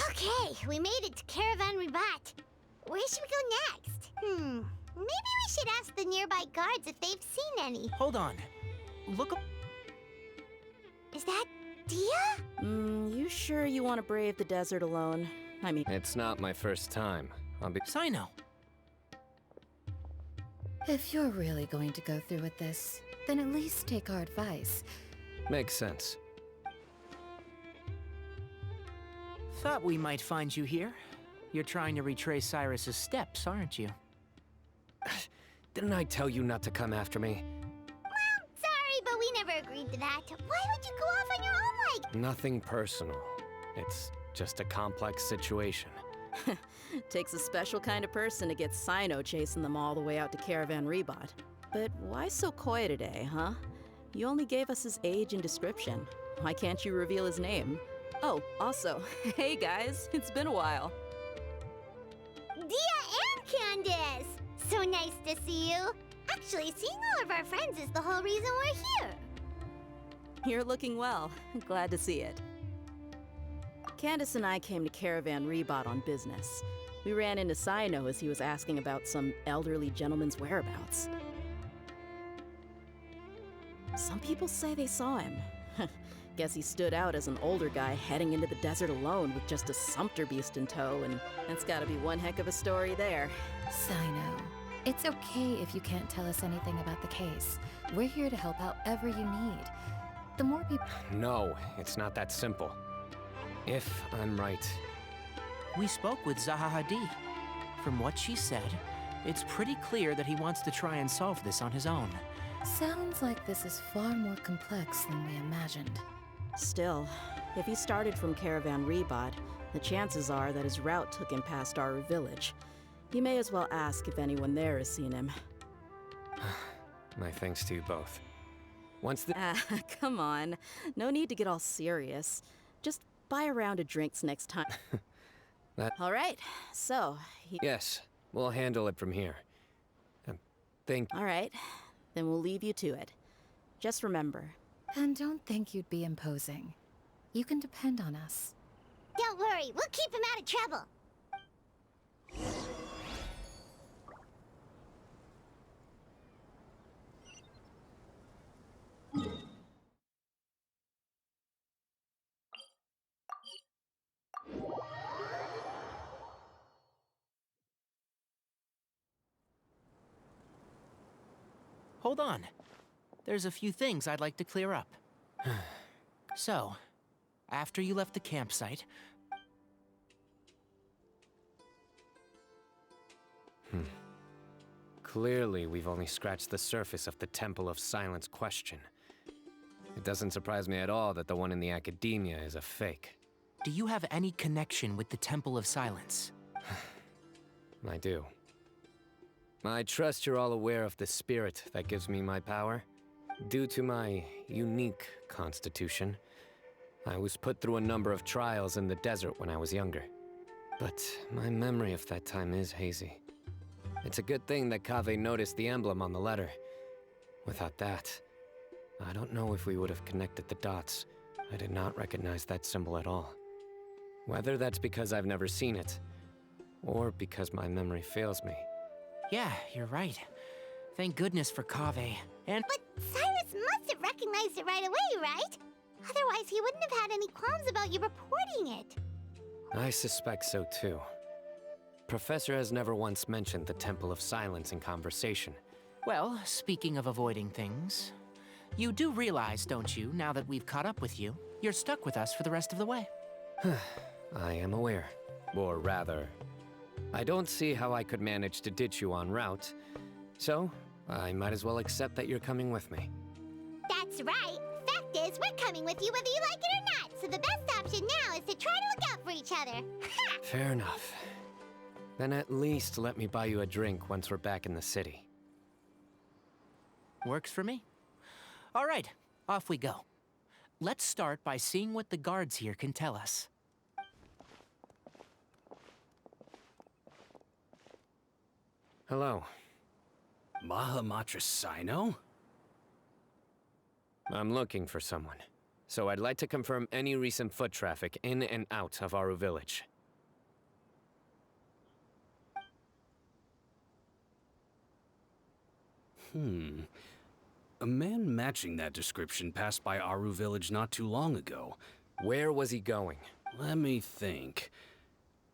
Okay, we made it to Caravan Ribat. Where should we go next? Maybe we should ask the nearby guards if they've seen any. Hold on. Look up. Is that Dia? You sure you want to brave the desert alone? I mean... It's not my first time. I'll be... Cyno. If you're really going to go through with this, then at least take our advice. Makes sense. Thought we might find you here. You're trying to retrace Cyrus's steps, aren't you? Didn't I tell you not to come after me? Well, sorry, but we never agreed to that. Why would you go off on your own like... Nothing personal. It's just a complex situation. Takes a special kind of person to get Cyno chasing them all the way out to Caravan Ribat. But why so coy today, huh? You only gave us his age and description. Why can't you reveal his name? Oh, also, hey guys, it's been a while. Dia and Candace! So nice to see you. Actually, seeing all of our friends is the whole reason we're here. You're looking well. Glad to see it. Candace and I came to Caravan Ribat on business. We ran into Cyno as he was asking about some elderly gentleman's whereabouts. Some people say they saw him. Guess he stood out as an older guy heading into the desert alone with just a sumpter beast in tow, and that's gotta be one heck of a story there. Cyno, it's okay if you can't tell us anything about the case. We're here to help out however you need. The more people... No, it's not that simple. If I'm right... We spoke with Zaha Hadid. From what she said, it's pretty clear that he wants to try and solve this on his own. Sounds like this is far more complex than we imagined. Still, if he started from Caravan Ribat, the chances are that his route took him past our village. You may as well ask if anyone there has seen him. My thanks to you both. Once the... Come on. No need to get all serious. Just buy a round of drinks next time. All right, so... Yes, we'll handle it from here. All right, then we'll leave you to it. Just remember... And don't think you'd be imposing. You can depend on us. Don't worry, we'll keep him out of trouble. Hold on. There's a few things I'd like to clear up. So, after you left the campsite... Clearly, we've only scratched the surface of the Temple of Silence question. It doesn't surprise me at all that the one in the academia is a fake. Do you have any connection with the Temple of Silence? I do. I trust you're all aware of the spirit that gives me my power. Due to my unique constitution, I was put through a number of trials in the desert when I was younger. But my memory of that time is hazy. It's a good thing that Kaveh noticed the emblem on the letter. Without that, I don't know if we would have connected the dots. I did not recognize that symbol at all. Whether that's because I've never seen it, or because my memory fails me. Yeah, you're right. Thank goodness for Kaveh. And... But Cyrus must have recognized it right away, right? Otherwise, he wouldn't have had any qualms about you reporting it. I suspect so too. Professor has never once mentioned the Temple of Silence in conversation. Well, speaking of avoiding things, you do realize, don't you, now that we've caught up with you, you're stuck with us for the rest of the way. I am aware. Or rather, I don't see how I could manage to ditch you en route, so I might as well accept that you're coming with me. That's right. Fact is, we're coming with you whether you like it or not, so the best option now is to try to look out for each other. Fair enough. Then at least let me buy you a drink once we're back in the city. Works for me. All right, off we go. Let's start by seeing what the guards here can tell us. Hello. Mahamatra Cyno? I'm looking for someone. So I'd like to confirm any recent foot traffic in and out of Aru Village. A man matching that description passed by Aru Village not too long ago. Where was he going? Let me think.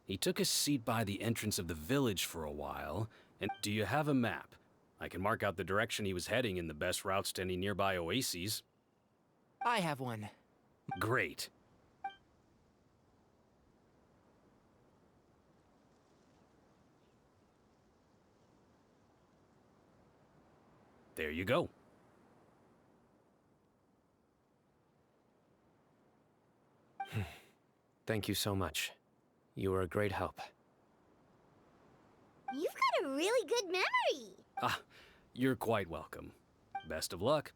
He took a seat by the entrance of the village for a while. And do you have a map? I can mark out the direction he was heading and the best routes to any nearby oases. I have one. Great. There you go. Thank you so much. You were a great help. You've got a really good memory. Ah, you're quite welcome. Best of luck.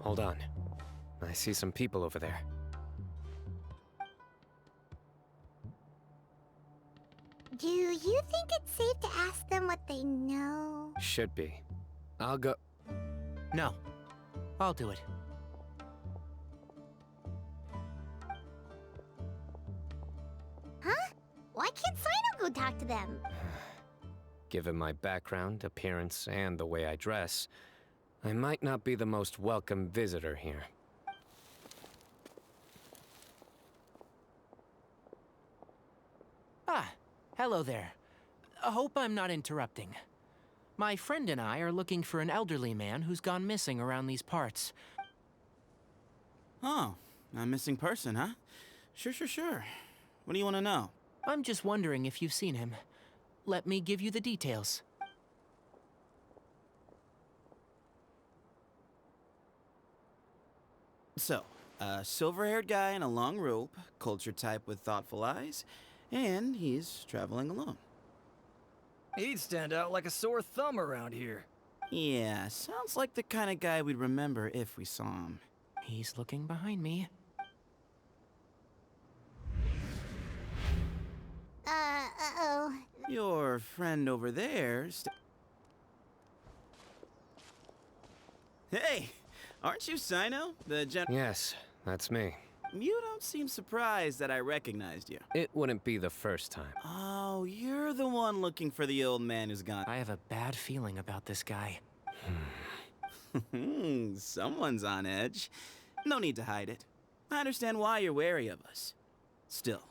Hold on. I see some people over there. Do you think it's safe to ask them what they know? Should be. I'll go. No. I'll do it. Huh? Why can't Cyno go talk to them? Given my background, appearance, and the way I dress, I might not be the most welcome visitor here. Ah, hello there. I hope I'm not interrupting. My friend and I are looking for an elderly man who's gone missing around these parts. Oh, a missing person, huh? Sure. What do you want to know? I'm just wondering if you've seen him. Let me give you the details. So, a silver-haired guy in a long robe, culture type with thoughtful eyes, and he's traveling alone. He'd stand out like a sore thumb around here. Yeah, sounds like the kind of guy we'd remember if we saw him. He's looking behind me. Uh-oh. Your friend over there Hey! Aren't you Cyno, the Yes, that's me. You don't seem surprised that I recognized you. It wouldn't be the first time. Oh, you're the one looking for the old man who's gone. I have a bad feeling about this guy. Someone's on edge. No need to hide it. I understand why you're wary of us. Still,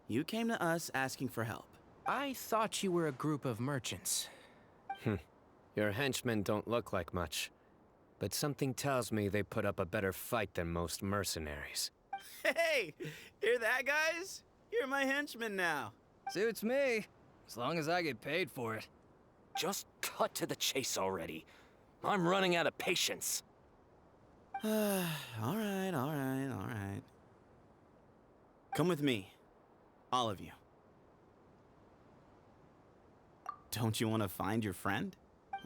you came to us asking for help. I thought you were a group of merchants. Your henchmen don't look like much, but something tells me they put up a better fight than most mercenaries. Hey! Hear that, guys? You're my henchman now. Suits me, as long as I get paid for it. Just cut to the chase already. I'm running out of patience. all right. Come with me. All of you. Don't you want to find your friend?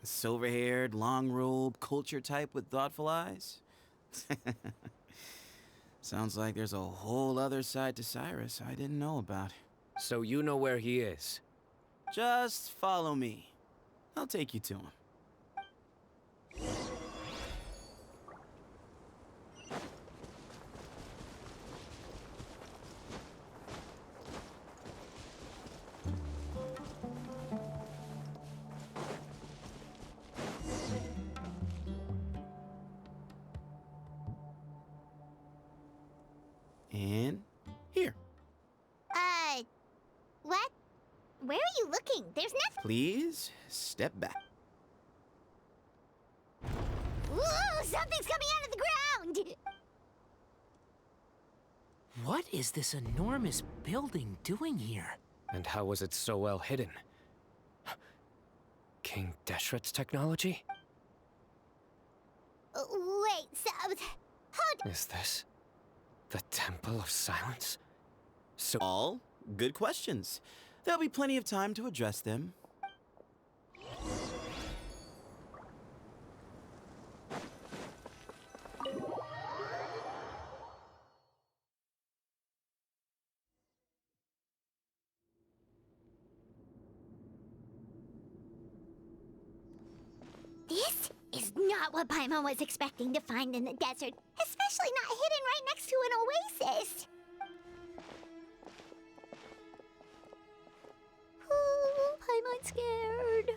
Silver-haired, long robe, culture type with thoughtful eyes? Sounds like there's a whole other side to Cyrus I didn't know about. So you know where he is? Just follow me. I'll take you to him. And here. What? Where are you looking? There's nothing. Please step back. Ooh, something's coming out of the ground! What is this enormous building doing here? And how was it so well hidden? King Deshret's technology? Wait, so... Hold... Is this the Temple of Silence? So All good questions. There'll be plenty of time to address them. This is not what Paimon was expecting to find in the desert, especially not hidden right next to an oasis. Ooh, Paimon's scared.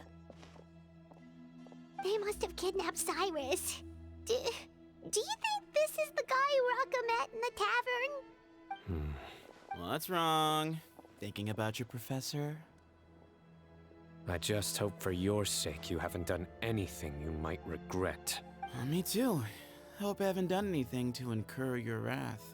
They must have kidnapped Cyrus. Do you think this is the guy Raka met in the tavern? What's wrong? Thinking about your professor? I just hope for your sake you haven't done anything you might regret. Me too. I hope I haven't done anything to incur your wrath.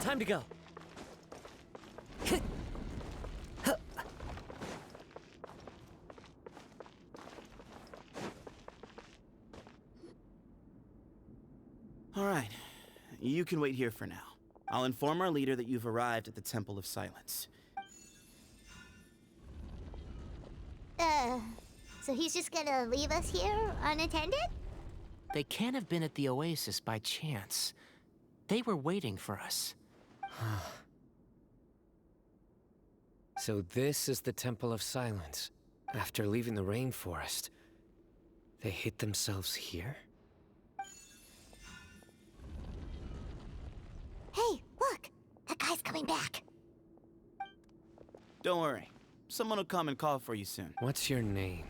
Time to go. All right. You can wait here for now. I'll inform our leader that you've arrived at the Temple of Silence. So he's just gonna leave us here unattended? They can't have been at the oasis by chance. They were waiting for us. So this is the Temple of Silence. After leaving the rainforest, they hid themselves here? Hey, look! That guy's coming back. Don't worry. Someone will come and call for you soon. What's your name?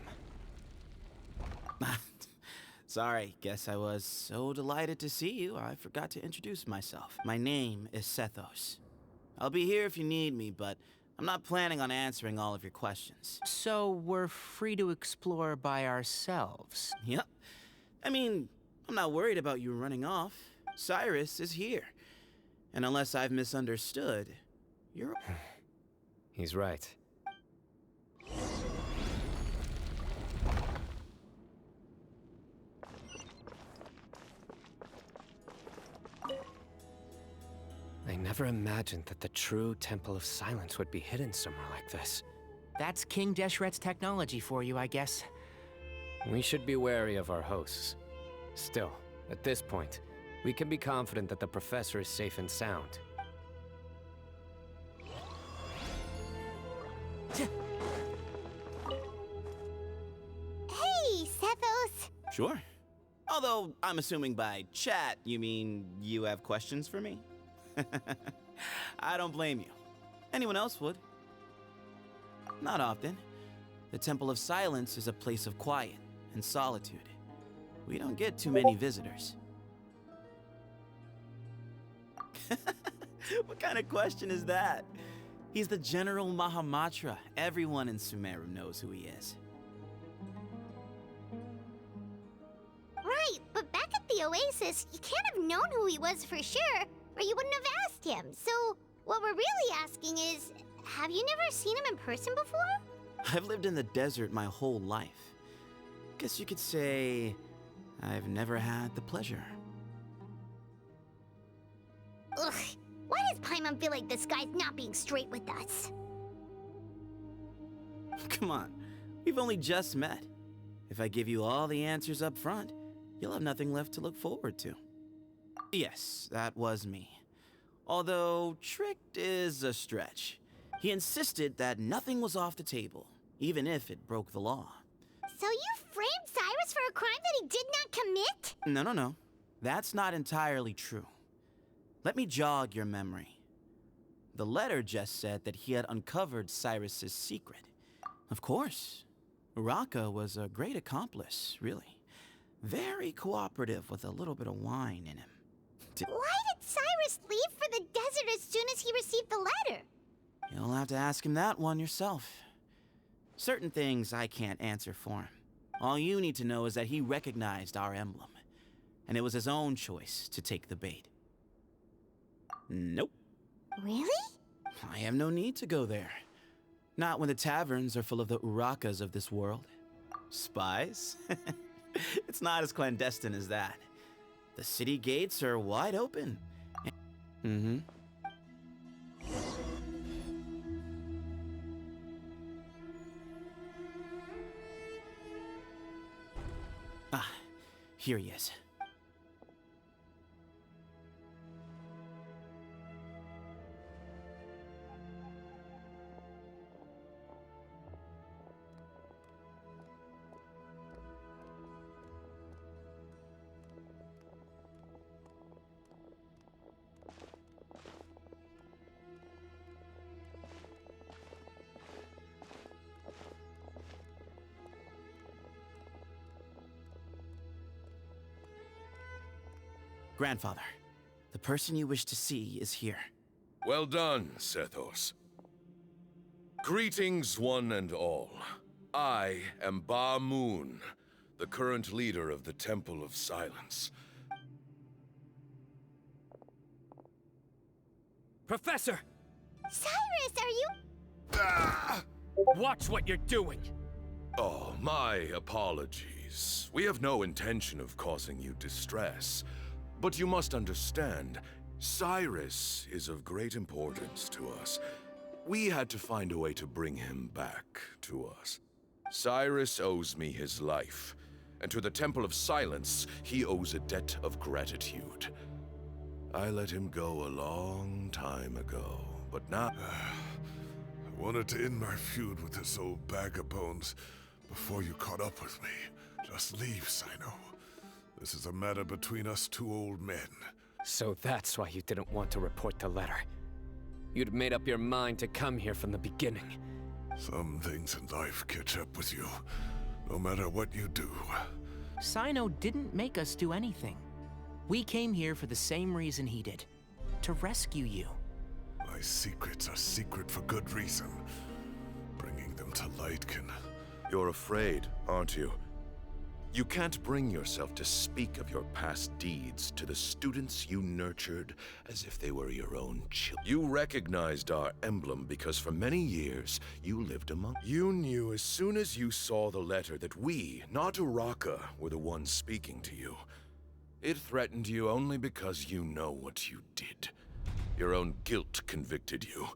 Sorry, guess I was so delighted to see you, I forgot to introduce myself. My name is Sethos. I'll be here if you need me, but I'm not planning on answering all of your questions. So we're free to explore by ourselves. Yep. I mean, I'm not worried about you running off. Cyrus is here. And unless I've misunderstood, you're... He's right. I never imagined that the true Temple of Silence would be hidden somewhere like this. That's King Deshret's technology for you, I guess. We should be wary of our hosts. Still, at this point, we can be confident that the professor is safe and sound. Hey, Sethos! Sure. Although, I'm assuming by chat, you mean you have questions for me? I don't blame you. Anyone else would. Not often. The Temple of Silence is a place of quiet and solitude. We don't get too many visitors. What kind of question is that? He's the General Mahamatra. Everyone in Sumeru knows who he is. Right, but back at the oasis, you can't have known who he was for sure, or you wouldn't have asked him. So, What we're really asking is, have you never seen him in person before? I've lived in the desert my whole life. Guess you could say I've never had the pleasure. Ugh, why does Paimon feel like this guy's not being straight with us? Come on, we've only just met. If I give you all the answers up front, you'll have nothing left to look forward to. Yes, that was me. Although, tricked is a stretch. He insisted that nothing was off the table, even if it broke the law. So you framed Cyrus for a crime that he did not commit? No. That's not entirely true. Let me jog your memory. The letter just said that he had uncovered Cyrus's secret. Of course, Uraka was a great accomplice, really. Very cooperative with a little bit of wine in him. Why did Cyrus leave for the desert as soon as he received the letter? You'll have to ask him that one yourself. Certain things I can't answer for him. All you need to know is that he recognized our emblem, and it was his own choice to take the bait. Nope. Really? I have no need to go there. Not when the taverns are full of the Urakas of this world. Spies? It's not as clandestine as that. The city gates are wide open. Mm-hmm. Ah, here he is. Grandfather, the person you wish to see is here. Well done, Sethos. Greetings, one and all. I am Ba Moon, the current leader of the Temple of Silence. Professor! Cyrus, are you... Ah! Watch what you're doing! Oh, my apologies. We have no intention of causing you distress. But you must understand, Cyrus is of great importance to us. We had to find a way to bring him back to us. Cyrus owes me his life, and to the Temple of Silence, he owes a debt of gratitude. I let him go a long time ago, but now... I wanted to end my feud with this old bag of bones before you caught up with me. Just leave, Cyno. This is a matter between us two old men. So that's why you didn't want to report the letter. You'd made up your mind to come here from the beginning. Some things in life catch up with you, no matter what you do. Cyno didn't make us do anything. We came here for the same reason he did. To rescue you. My secrets are secret for good reason. Bringing them to light can... You're afraid, aren't you? You can't bring yourself to speak of your past deeds to the students you nurtured as if they were your own children. You recognized our emblem because for many years you lived among... You knew as soon as you saw the letter that we, not Uraka, were the ones speaking to you. It threatened you only because you know what you did. Your own guilt convicted you.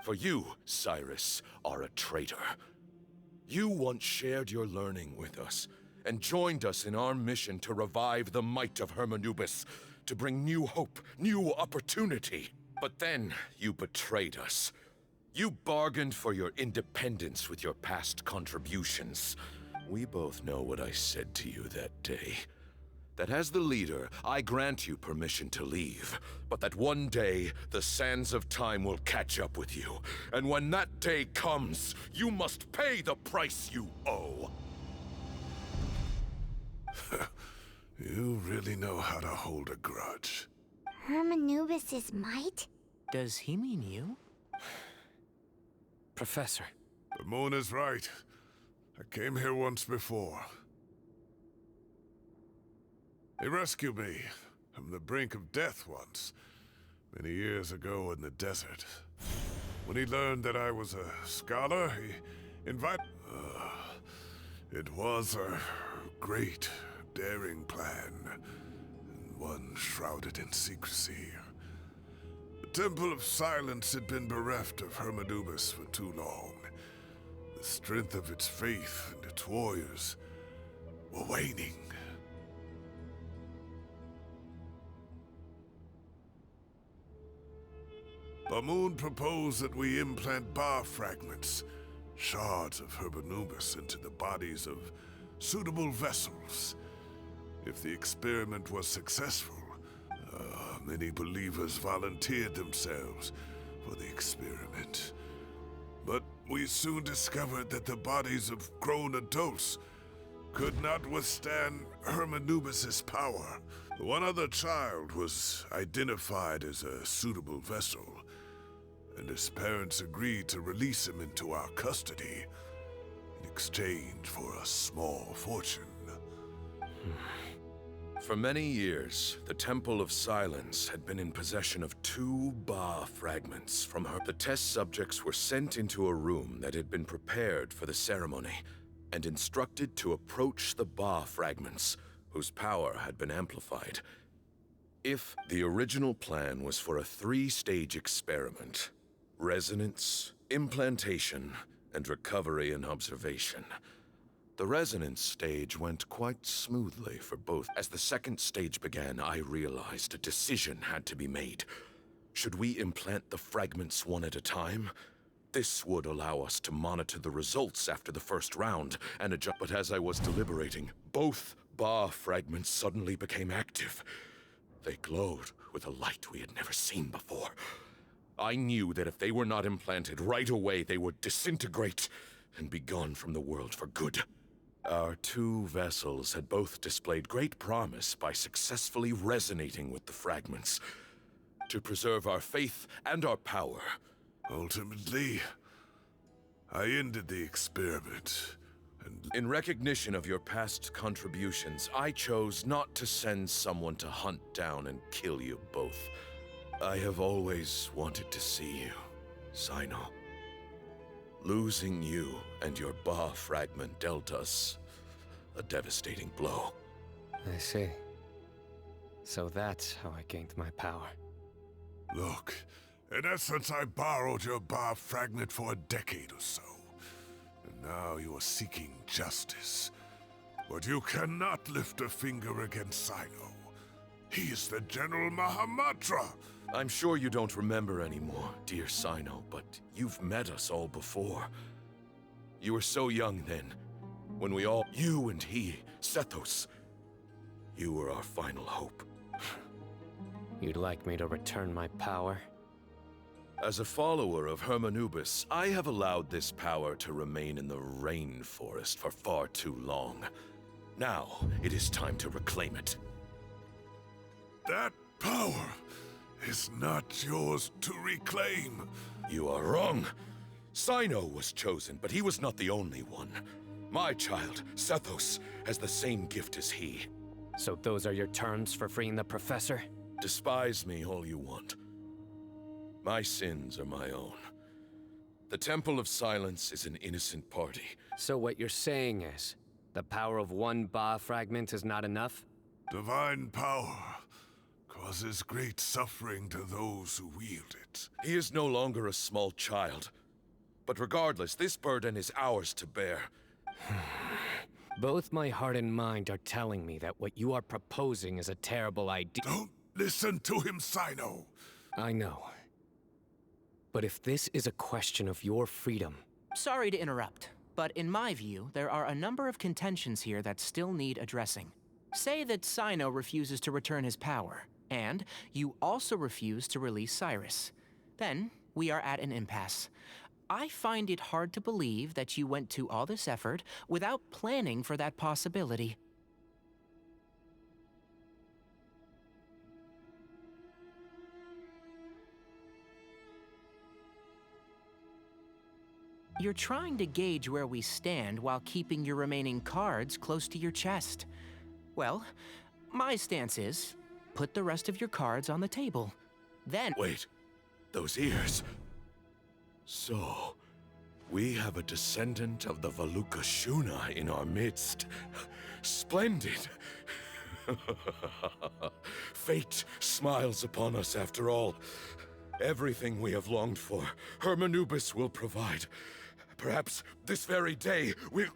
For you, Cyrus, are a traitor. You once shared your learning with us, and joined us in our mission to revive the might of Hermanubis, to bring new hope, new opportunity. But then you betrayed us. You bargained for your independence with your past contributions. We both know what I said to you that day. That as the leader, I grant you permission to leave, but that one day, the sands of time will catch up with you. And when that day comes, you must pay the price you owe. You really know how to hold a grudge. Hermanubis' might? Does he mean you? Professor. The moon is right. I came here once before. They rescued me from the brink of death once, many years ago in the desert. When he learned that I was a scholar, he invited... it was a great, daring plan, and one shrouded in secrecy. The Temple of Silence had been bereft of Hermanubis for too long. The strength of its faith and its warriors were waning. Bamoon proposed that we implant bar fragments, shards of Hermanubis, into the bodies of suitable vessels. If the experiment was successful, many believers volunteered themselves for the experiment. But we soon discovered that the bodies of grown adults could not withstand Hermanubis' power. One other child was identified as a suitable vessel, and his parents agreed to release him into our custody in exchange for a small fortune. For many years, the Temple of Silence had been in possession of 2 Ba fragments from her. The test subjects were sent into a room that had been prepared for the ceremony and instructed to approach the Ba fragments, whose power had been amplified. If the original plan was for a 3-stage experiment: resonance, implantation, and recovery and observation. The resonance stage went quite smoothly for both. As the 2nd stage began, I realized a decision had to be made. Should we implant the fragments one at a time? This would allow us to monitor the results after the first round and adjust. But as I was deliberating, both Ba fragments suddenly became active. They glowed with a light we had never seen before. I knew that if they were not implanted right away, they would disintegrate and be gone from the world for good. Our 2 vessels had both displayed great promise by successfully resonating with the fragments. To preserve our faith and our power. Ultimately, I ended the experiment, and... In recognition of your past contributions, I chose not to send someone to hunt down and kill you both. I have always wanted to see you, Cyno. Losing you and your Ba fragment dealt us a devastating blow. I see. So that's how I gained my power. Look, in essence, I borrowed your Ba fragment for a decade or so. And now you are seeking justice. But you cannot lift a finger against Cyno. He is the General Mahamatra! I'm sure you don't remember anymore, dear Cyno, but you've met us all before. You were so young then, when we all... You and he, Sethos. You were our final hope. You'd like me to return my power? As a follower of Hermanubis, I have allowed this power to remain in the rainforest for far too long. Now, it is time to reclaim it. That power is not yours to reclaim. You are wrong. Cyno was chosen, but he was not the only one. My child, Sethos, has the same gift as he. So those are your terms for freeing the professor? Despise me all you want. My sins are my own. The Temple of Silence is an innocent party. So what you're saying is, the power of 1 Ba fragment is not enough? Divine power causes great suffering to those who wield it. He is no longer a small child. But regardless, this burden is ours to bear. Both my heart and mind are telling me that what you are proposing is a terrible idea. Don't listen to him, Cyno. I know. But if this is a question of your freedom... Sorry to interrupt, but in my view, there are a number of contentions here that still need addressing. Say that Cyno refuses to return his power, and you also refuse to release Cyrus. Then, we are at an impasse. I find it hard to believe that you went to all this effort without planning for that possibility. You're trying to gauge where we stand while keeping your remaining cards close to your chest. Well, my stance is, put the rest of your cards on the table. Then... Wait, those ears. So, we have a descendant of the Valukashuna in our midst. Splendid. Fate smiles upon us after all. Everything we have longed for, Hermanubis will provide. Perhaps this very day we'll...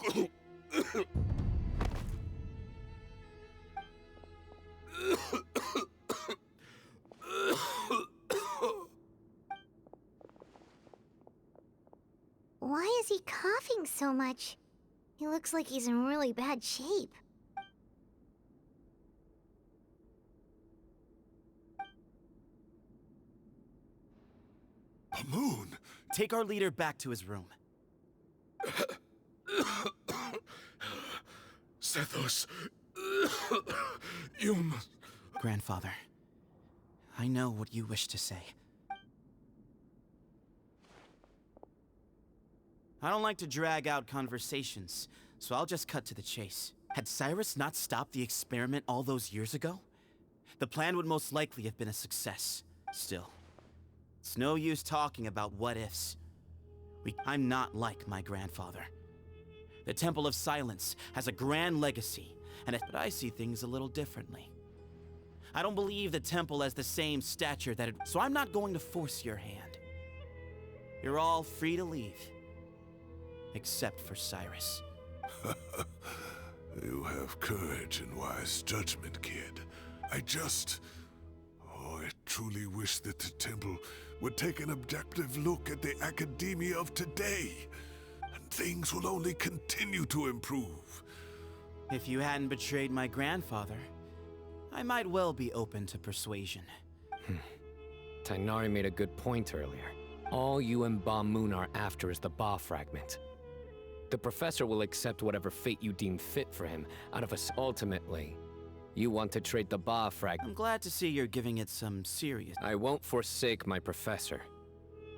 Why is he coughing so much? He looks like he's in really bad shape. Pamoon! Take our leader back to his room. Sethos, you must... Grandfather, I know what you wish to say. I don't like to drag out conversations, so I'll just cut to the chase. Had Cyrus not stopped the experiment all those years ago, the plan would most likely have been a success. Still, it's no use talking about what-ifs. I'm not like my grandfather. The Temple of Silence has a grand legacy, but I see things a little differently. I don't believe the temple has the same stature so I'm not going to force your hand. You're all free to leave. Except for Cyrus. You have courage and wise judgment, kid. I truly wish that the temple would take an objective look at the academia of today, and things will only continue to improve. If you hadn't betrayed my grandfather, I might well be open to persuasion. Tighnari made a good point earlier. All you and Ba Moon are after is the Ba fragment. The professor will accept whatever fate you deem fit for him out of us. Ultimately, you want to trade the Ba fragment. I'm glad to see you're giving it some serious... I won't forsake my professor.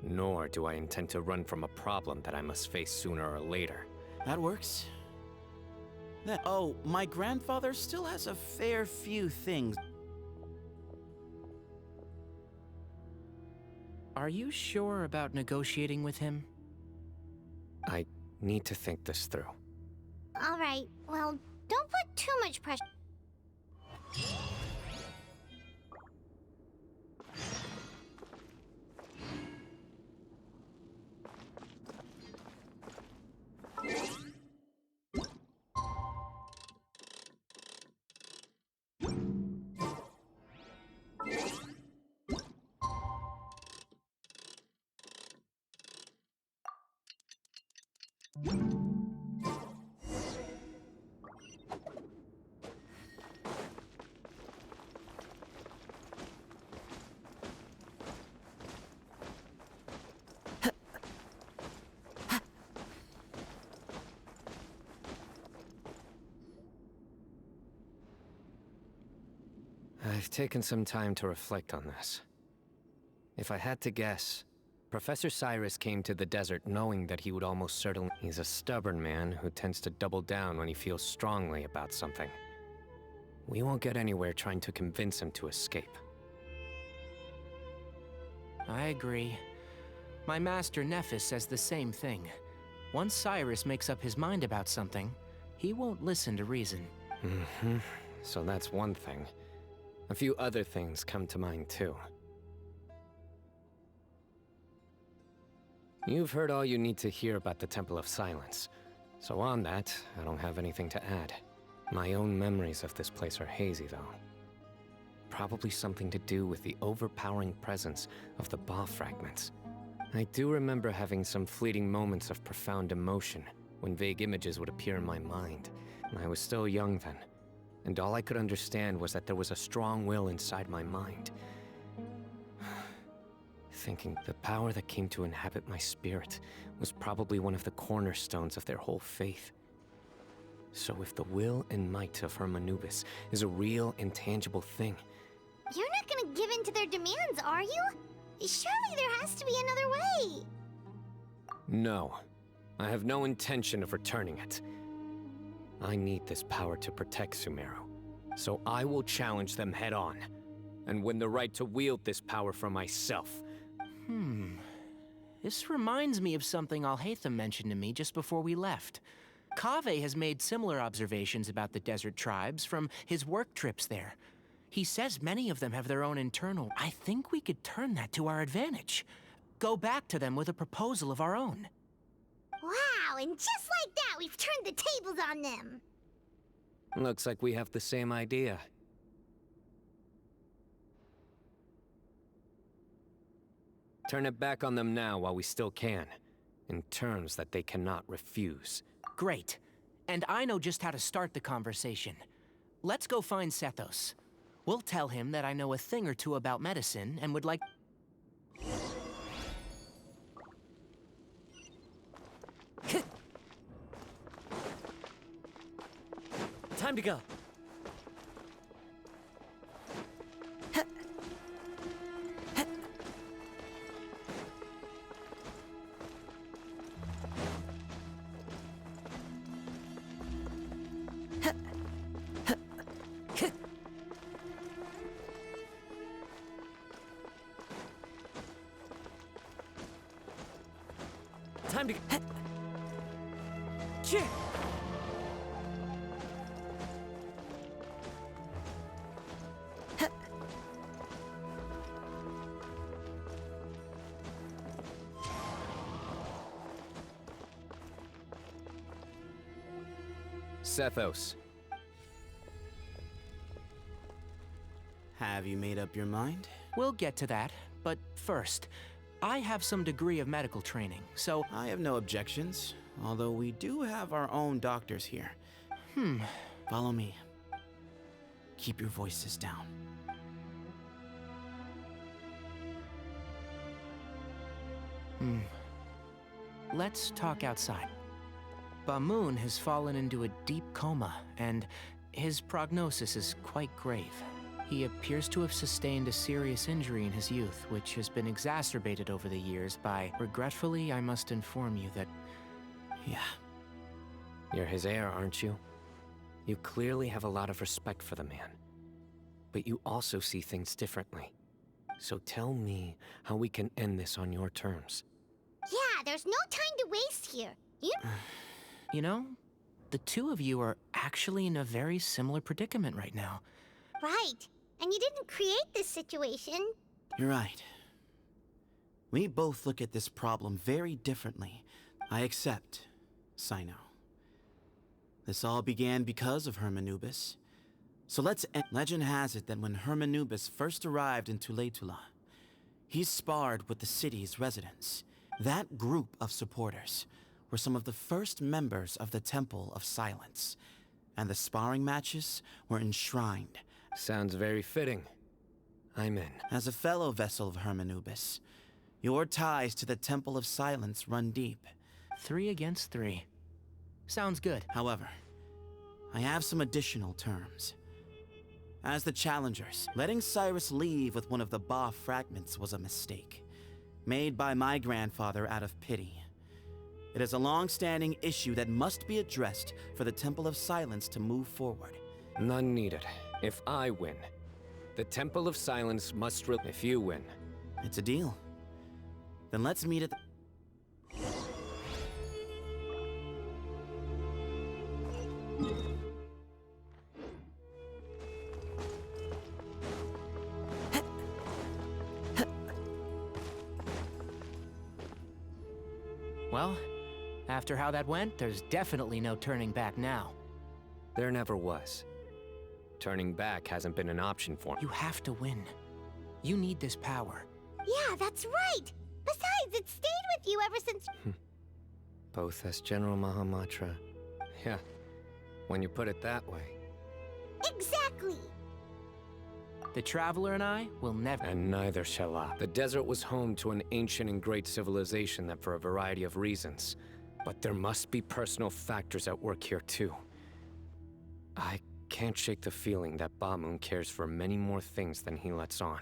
Nor do I intend to run from a problem that I must face sooner or later. That works. Oh, my grandfather still has a fair few things. Are you sure about negotiating with him? I need to think this through. All right, well, don't put too much pressure. I've taken some time to reflect on this. If I had to guess, Professor Cyrus came to the desert knowing that he would almost certainly... He's a stubborn man who tends to double down when he feels strongly about something. We won't get anywhere trying to convince him to escape. I agree. My master Nephis says the same thing. Once Cyrus makes up his mind about something, he won't listen to reason. So that's one thing. A few other things come to mind too. You've heard all you need to hear about the Temple of Silence. So on that, I don't have anything to add. My own memories of this place are hazy though. Probably something to do with the overpowering presence of the Ba fragments. I do remember having some fleeting moments of profound emotion when vague images would appear in my mind. I was still young then, and all I could understand was that there was a strong will inside my mind. Thinking the power that came to inhabit my spirit was probably one of the cornerstones of their whole faith. So if the will and might of Hermanubis is a real, intangible thing... You're not gonna give in to their demands, are you? Surely there has to be another way! No. I have no intention of returning it. I need this power to protect Sumeru, so I will challenge them head-on. and win the right to wield this power for myself. This reminds me of something Alhaitham mentioned to me just before we left. Kaveh has made similar observations about the desert tribes from his work trips there. He says many of them have their own internal. I think we could turn that to our advantage. Go back to them with a proposal of our own. Wow, and just like that, we've turned the tables on them. Looks like we have the same idea. Turn it back on them now while we still can, in terms that they cannot refuse. Great. And I know just how to start the conversation. Let's go find Sethos. We'll tell him that I know a thing or two about medicine and would like... Time to go. Time to go. Sethos. Have you made up your mind? We'll get to that, but first, I have some degree of medical training, so... I have no objections, although we do have our own doctors here. Follow me. Keep your voices down. Let's talk outside. Bamoon has fallen into a deep coma, and his prognosis is quite grave. He appears to have sustained a serious injury in his youth, which has been exacerbated over the years by... Regretfully, I must inform you that... Yeah. You're his heir, aren't you? You clearly have a lot of respect for the man. But you also see things differently. So tell me how we can end this on your terms. Yeah, there's no time to waste here. You know, the two of you are actually in a very similar predicament right now. Right. And you didn't create this situation. You're right. We both look at this problem very differently. I accept, Cyno. This all began because of Hermanubis. So let's end. Legend has it that when Hermanubis first arrived in Tuletula, he sparred with the city's residents. That group of supporters were some of the first members of the Temple of Silence, and the sparring matches were enshrined. Sounds very fitting. I'm in. As a fellow vessel of Hermanubis, your ties to the Temple of Silence run deep. 3 against 3. Sounds good. However, I have some additional terms. As the challengers, letting Cyrus leave with one of the Ba fragments was a mistake, made by my grandfather out of pity. It is a long-standing issue that must be addressed for the Temple of Silence to move forward. None needed. If I win, the Temple of Silence must if you win. It's a deal. Then let's meet at the... Well, after how that went, there's definitely no turning back now. There never was. Turning back hasn't been an option for me. You have to win. You need this power. Yeah, that's right. Besides, it stayed with you ever since... Both as General Mahamatra. Yeah, when you put it that way. Exactly. The Traveler and I will never... And neither shall I. The desert was home to an ancient and great civilization that for a variety of reasons. But there must be personal factors at work here too. I can't shake the feeling that Bamoon cares for many more things than he lets on.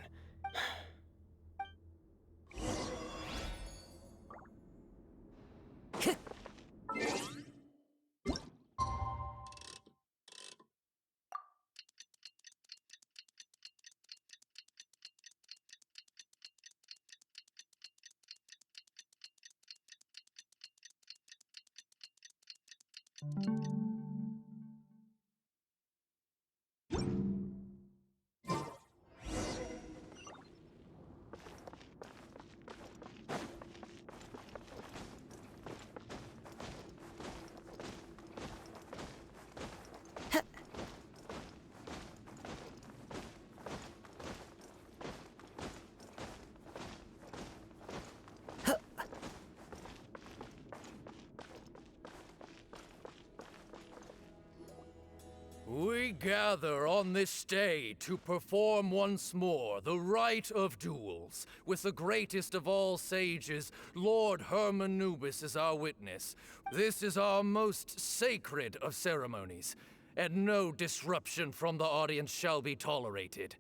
We gather on this day to perform once more the rite of duels, with the greatest of all sages, Lord Hermanubis, as our witness. This is our most sacred of ceremonies, and no disruption from the audience shall be tolerated.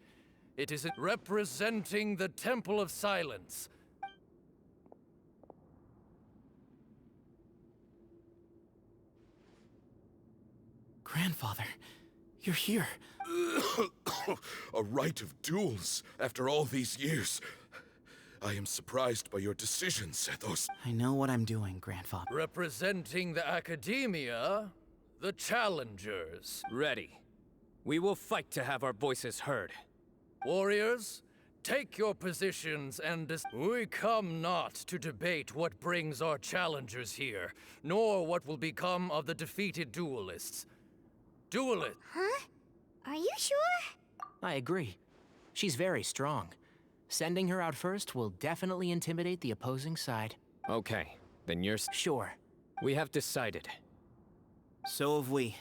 It is representing the Temple of Silence. Grandfather, you're here. A rite of duels after all these years. I am surprised by your decision, Sethos. I know what I'm doing, Grandfather. Representing the Academia, the challengers. Ready. We will fight to have our voices heard. Warriors, take your positions and we come not to debate what brings our challengers here, nor what will become of the defeated duelists. Duelist. Huh? Are you sure? I agree. She's very strong. Sending her out first will definitely intimidate the opposing side. Okay, then you're... Sure. We have decided. So have we.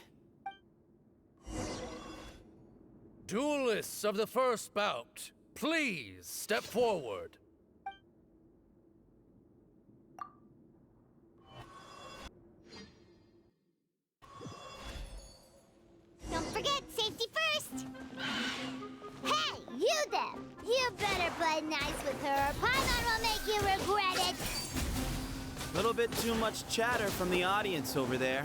Duelists of the first bout, please step forward. Don't forget, safety first! Hey, you there! You better play nice with her, or Paimon will make you regret it! Little bit too much chatter from the audience over there.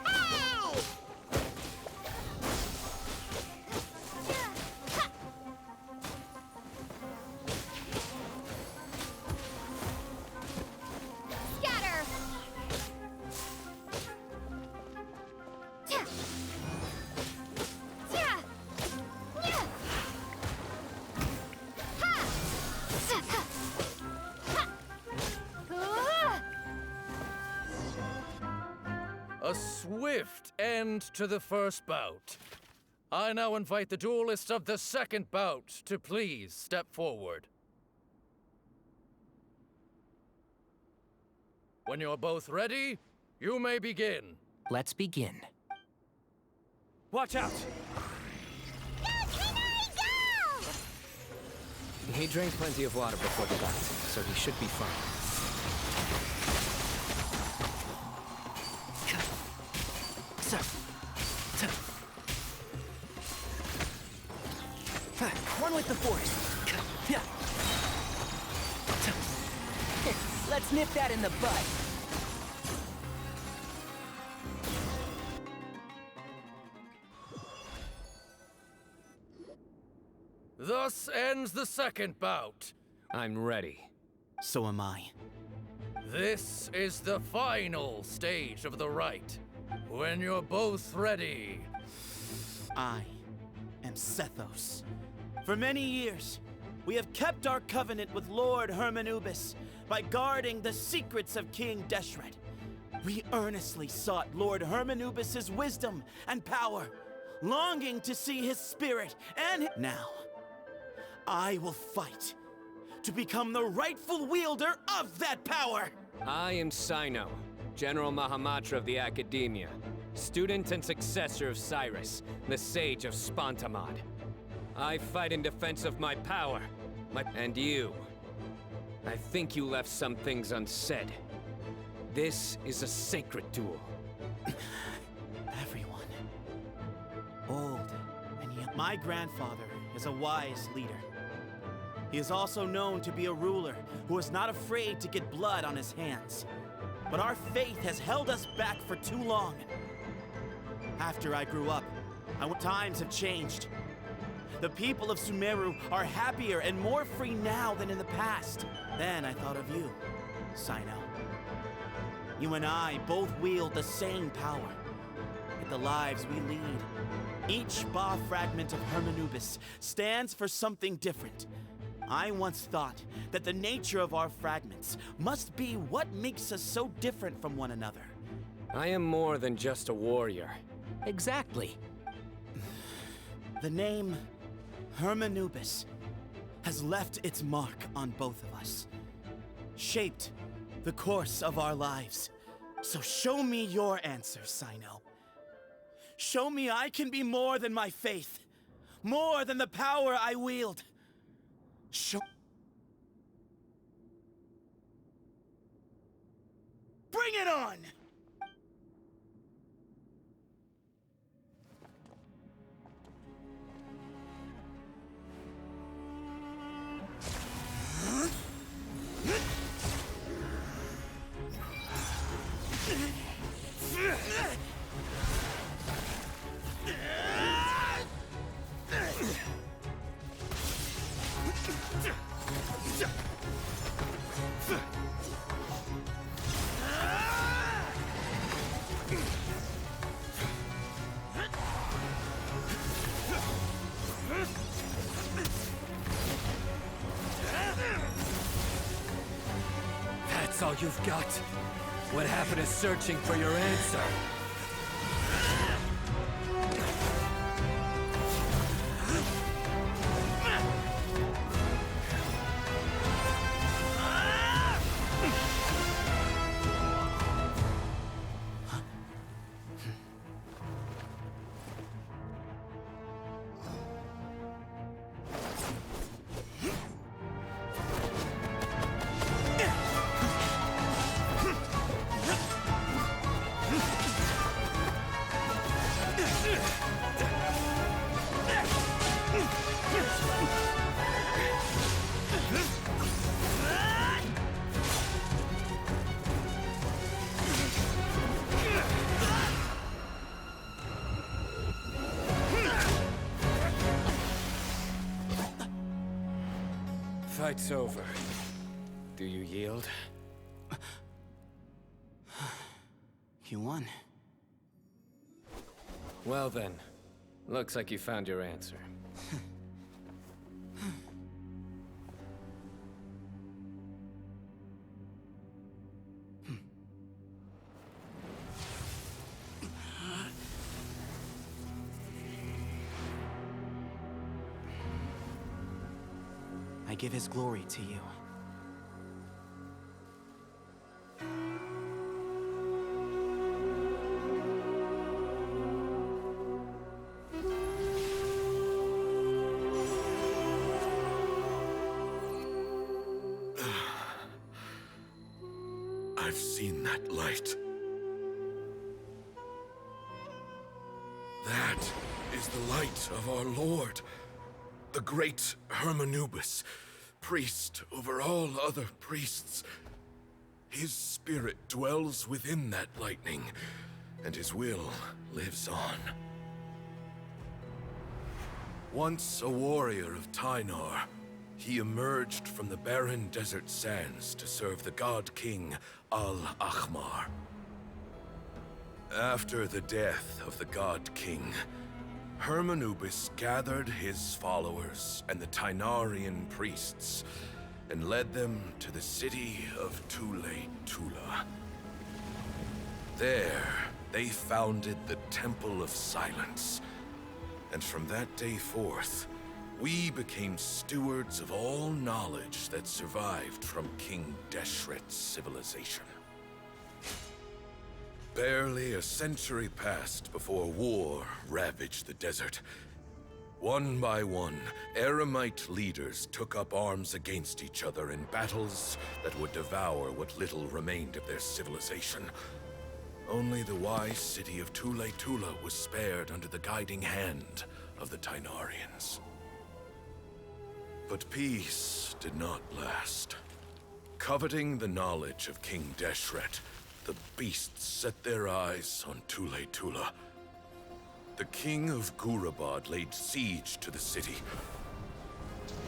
Hey! Scatter! A swift end to the first bout. I now invite the duelists of the second bout to please step forward. When you're both ready, you may begin. Let's begin. Watch out! Go, Canary, go! He drank plenty of water before the bout, so he should be fine. One with the force. Let's nip that in the bud. Thus ends the second bout. I'm ready. So am I. This is the final stage of the rite. When you're both ready. I am Sethos. For many years, we have kept our covenant with Lord Hermanubis by guarding the secrets of King Deshret. We earnestly sought Lord Hermanubis' wisdom and power, longing to see his spirit and now, I will fight to become the rightful wielder of that power! I am Cyno, General Mahamatra of the Academia, student and successor of Cyrus, the Sage of Spontamod. I fight in defense of my power, and you. I think you left some things unsaid. This is a sacred duel. Everyone. Old and young. My grandfather is a wise leader. He is also known to be a ruler who is not afraid to get blood on his hands. But our faith has held us back for too long. After I grew up, times have changed. The people of Sumeru are happier and more free now than in the past. Then I thought of you, Cyno. You and I both wield the same power. Yet the lives we lead, each Ba fragment of Hermanubis stands for something different. I once thought that the nature of our fragments must be what makes us so different from one another. I am more than just a warrior. Exactly. The name Hermanubis has left its mark on both of us, shaped the course of our lives. So show me your answer, Cyno. Show me I can be more than my faith, more than the power I wield. Show... Bring it on! That's all you've got? What happened to searching for your answer? Fight's over. Do you yield? You won. Well then, looks like you found your answer. I give his glory to you. I've seen that light. That is the light of our Lord, the great Hermanubis, priest over all other priests. His spirit dwells within that lightning, and his will lives on. Once a warrior of Tynar, he emerged from the barren desert sands to serve the god king Al-Ahmar. After the death of the god king, Hermanubis gathered his followers and the Tynarian priests and led them to the city of Tula. There, they founded the Temple of Silence, and from that day forth, we became stewards of all knowledge that survived from King Deshret's civilization. Barely a century passed before war ravaged the desert. One by one, Eremite leaders took up arms against each other in battles that would devour what little remained of their civilization. Only the wise city of Tula was spared under the guiding hand of the Tynarians. But peace did not last. Coveting the knowledge of King Deshret, the beasts set their eyes on Tula. The king of Gurabad laid siege to the city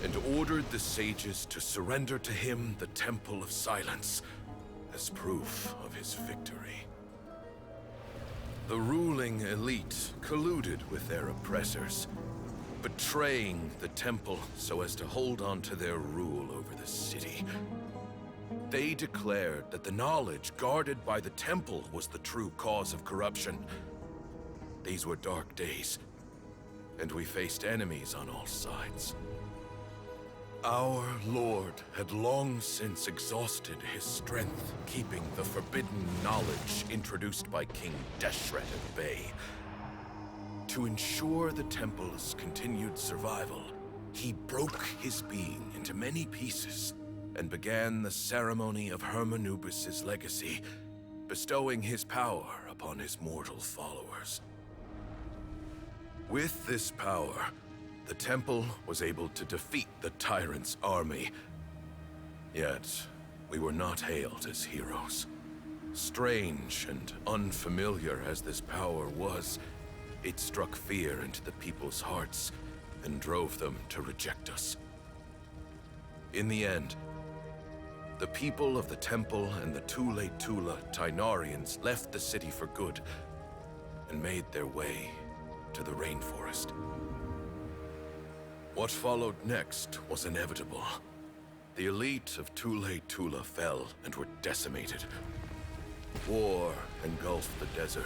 and ordered the sages to surrender to him the Temple of Silence as proof of his victory. The ruling elite colluded with their oppressors, betraying the temple so as to hold on to their rule over the city. They declared that the knowledge guarded by the temple was the true cause of corruption. These were dark days, and we faced enemies on all sides. Our Lord had long since exhausted his strength, keeping the forbidden knowledge introduced by King Deshret at bay. To ensure the temple's continued survival, he broke his being into many pieces and began the ceremony of Hermanubis' legacy, bestowing his power upon his mortal followers. With this power, the temple was able to defeat the tyrant's army. Yet, we were not hailed as heroes. Strange and unfamiliar as this power was, it struck fear into the people's hearts and drove them to reject us. In the end, the people of the temple and the Tule Tula Tainarians left the city for good and made their way to the rainforest. What followed next was inevitable. The elite of Tule Tula fell and were decimated. War engulfed the desert.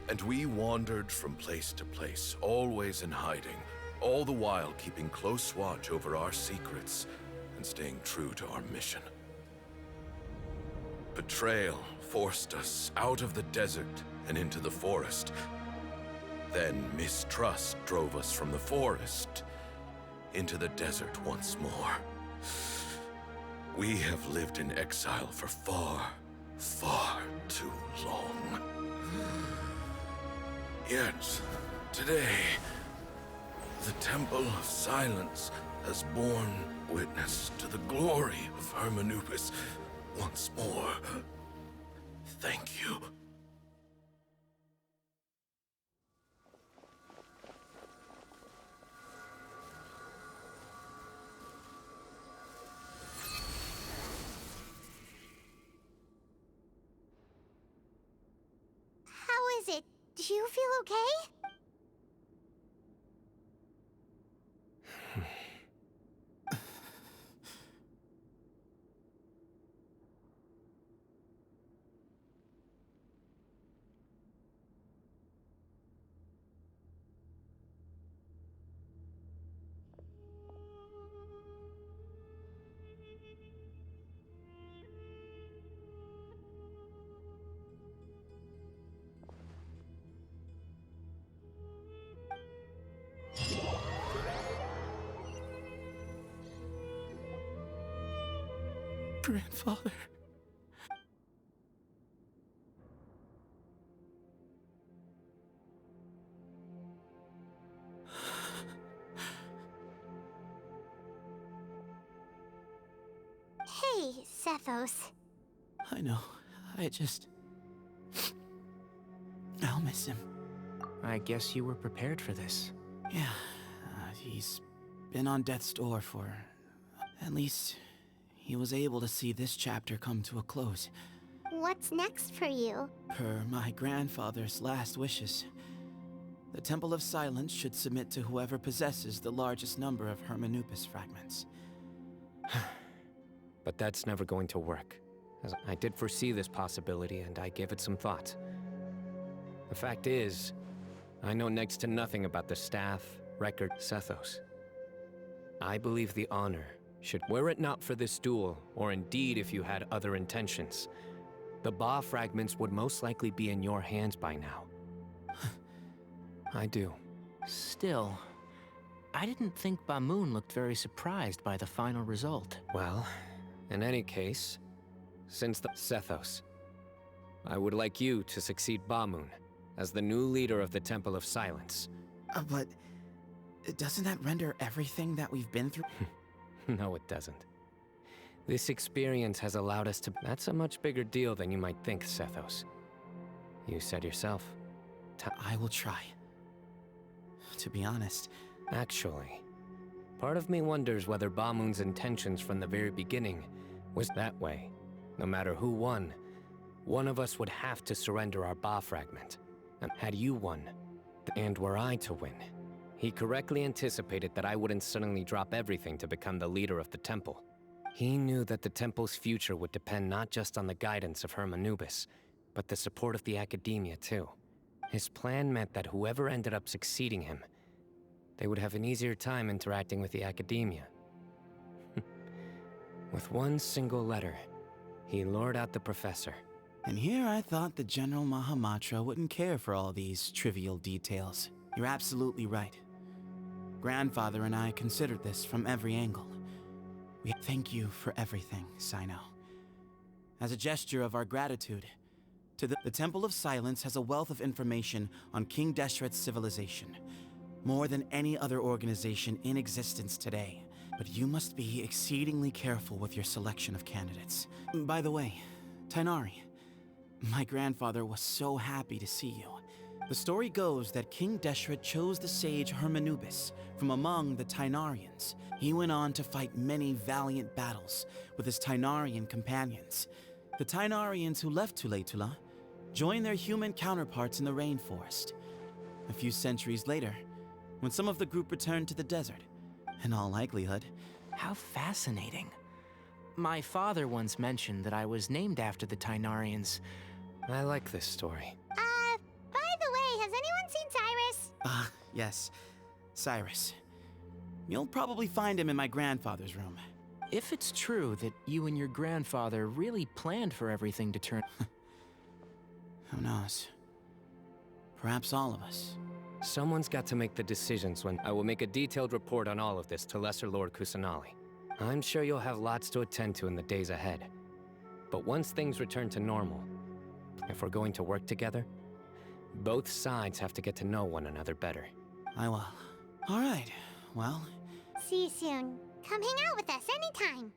And we wandered from place to place, always in hiding, all the while keeping close watch over our secrets and staying true to our mission. Betrayal forced us out of the desert and into the forest. Then mistrust drove us from the forest into the desert once more. We have lived in exile for far, far too long. Yet, today, the Temple of Silence has borne witness to the glory of Hermanubis once more. Thank you. How is it? Do you feel okay? Grandfather. Hey, Sethos. I know. I'll miss him. I guess you were prepared for this. Yeah, he's been on death's door for... At least, he was able to see this chapter come to a close. What's next for you? Per my grandfather's last wishes, the Temple of Silence should submit to whoever possesses the largest number of Hermanubis fragments. But that's never going to work. As I did foresee this possibility, and I gave it some thought. The fact is, I know next to nothing about the staff, record, Sethos. I believe the honor should, were it not for this duel, or indeed if you had other intentions, the Ba fragments would most likely be in your hands by now. I do. Still, I didn't think Bamoon looked very surprised by the final result. Well, in any case, since the Sethos, I would like you to succeed Bamoon as the new leader of the Temple of Silence. But doesn't that render everything that we've been through? No, it doesn't. This experience has allowed us to... That's a much bigger deal than you might think, Sethos. You said yourself. I will try. To be honest... Actually, part of me wonders whether Bamoon's intentions from the very beginning was that way. No matter who won, one of us would have to surrender our Ba fragment. And had you won, and were I to win, he correctly anticipated that I wouldn't suddenly drop everything to become the leader of the temple. He knew that the temple's future would depend not just on the guidance of Hermanubis, but the support of the academia too. His plan meant that whoever ended up succeeding him, they would have an easier time interacting with the academia. With one single letter, he lured out the professor. And here I thought the General Mahamatra wouldn't care for all these trivial details. You're absolutely right. Grandfather and I considered this from every angle. We thank you for everything, Cyno. As a gesture of our gratitude, the Temple of Silence has a wealth of information on King Deshret's civilization, more than any other organization in existence today. But you must be exceedingly careful with your selection of candidates. By the way, Tainari, my grandfather was so happy to see you. The story goes that King Deshret chose the sage Hermanubis from among the Tainarians. He went on to fight many valiant battles with his Tainarian companions. The Tainarians who left Tuletula joined their human counterparts in the rainforest. A few centuries later, when some of the group returned to the desert, in all likelihood. How fascinating. My father once mentioned that I was named after the Tainarians. I like this story. By the way, has anyone seen Cyrus? Yes. Cyrus. You'll probably find him in my grandfather's room. If it's true that you and your grandfather really planned for everything to turn... Who knows? Perhaps all of us. Someone's got to make the decisions when I will make a detailed report on all of this to Lesser Lord Kusanali. I'm sure you'll have lots to attend to in the days ahead. But once things return to normal, if we're going to work together, both sides have to get to know one another better. I will. All right, well... See you soon. Come hang out with us anytime.